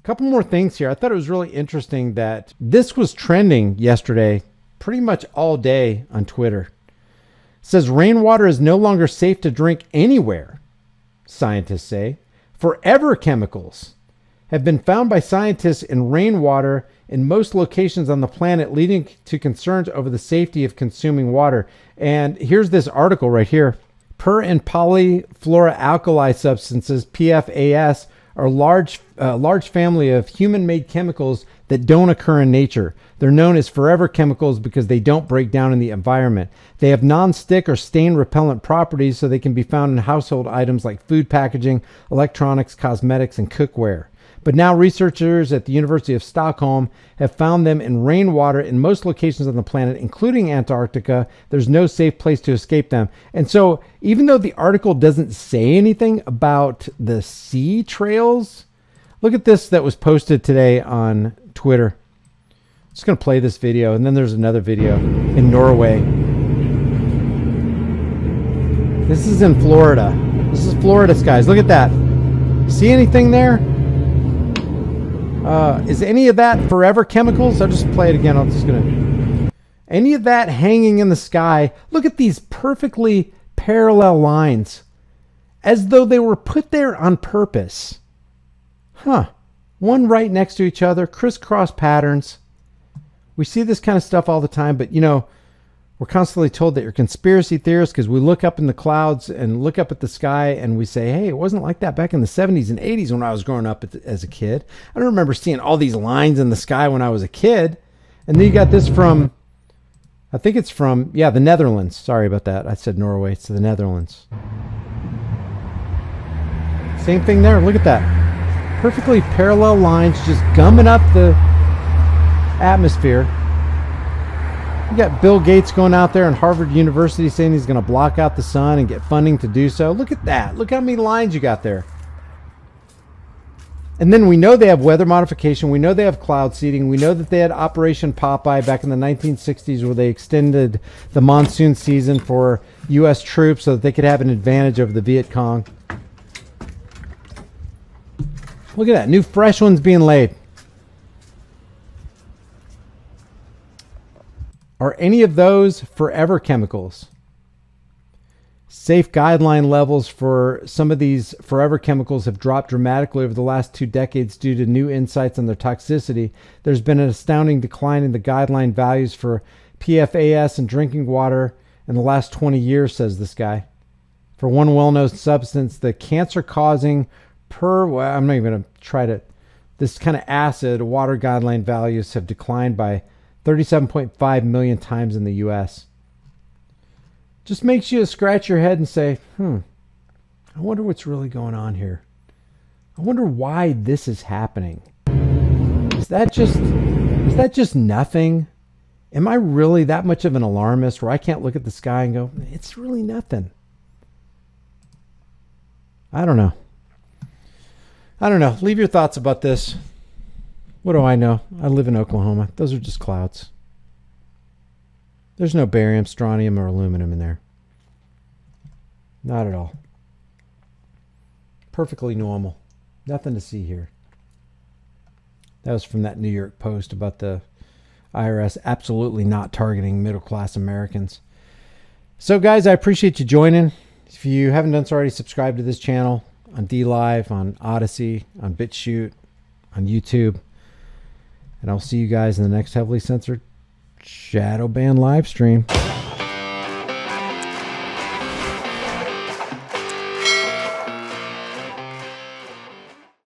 couple more things here. I thought it was really interesting that this was trending yesterday pretty much all day on Twitter. It says rainwater is no longer safe to drink anywhere, scientists say. Forever chemicals have been found by scientists in rainwater in most locations on the planet, leading to concerns over the safety of consuming water. And here's this article right here. Per and polyfluoroalkyl substances, PFAS, are a large family of human-made chemicals that don't occur in nature. They're known as forever chemicals because they don't break down in the environment. They have non-stick or stain-repellent properties, so they can be found in household items like food packaging, electronics, cosmetics, and cookware. But now researchers at the University of Stockholm have found them in rainwater in most locations on the planet, including Antarctica. There's no safe place to escape them. And so even though the article doesn't say anything about the sea trails, look at this that was posted today on Twitter. I'm just going to play this video, and then there's another video in Norway. This is in Florida. This is Florida skies. Look at that. See anything there? Is any of that forever chemicals? I'll just play it again. I'm just going to... Any of that hanging in the sky? Look at these perfectly parallel lines. As though they were put there on purpose. Huh. One right next to each other. Crisscross patterns. We see this kind of stuff all the time, but you know, we're constantly told that you're conspiracy theorists because we look up in the clouds and look up at the sky and we say, hey, it wasn't like that back in the 70s and 80s when I was growing up as a kid. I don't remember seeing all these lines in the sky when I was a kid. And then you got this from, I think it's from, yeah, the Netherlands. Sorry about that. I said Norway. It's the Netherlands. Same thing there. Look at that. Perfectly parallel lines just gumming up the atmosphere. You got Bill Gates going out there in Harvard University saying he's going to block out the sun and get funding to do so. Look at that. Look how many lines you got there. And then we know they have weather modification. We know they have cloud seeding. We know that they had Operation Popeye back in the 1960s where they extended the monsoon season for U.S. troops so that they could have an advantage over the Viet Cong. Look at that. New fresh ones being laid. Are any of those forever chemicals? Safe guideline levels for some of these forever chemicals have dropped dramatically over the last 2 decades due to new insights on their toxicity. There's been an astounding decline in the guideline values for PFAS in drinking water in the last 20 years, says this guy. For one well-known substance, the cancer-causing I'm not even going to try to, this kind of acid, water guideline values have declined by 37.5 million times in the U.S. Just makes you scratch your head and say, I wonder what's really going on here. I wonder why this is happening. Is that just nothing? Am I really that much of an alarmist where I can't look at the sky and go, it's really nothing? I don't know. Leave your thoughts about this. What do I know? I live in Oklahoma. Those are just clouds. There's no barium, strontium, or aluminum in there. Not at all. Perfectly normal. Nothing to see here. That was from that New York Post about the IRS absolutely not targeting middle-class Americans. So, guys, I appreciate you joining. If you haven't done so already, subscribe to this channel on DLive, on Odyssey, on BitChute, on YouTube. And I'll see you guys in the next heavily censored shadow ban live stream.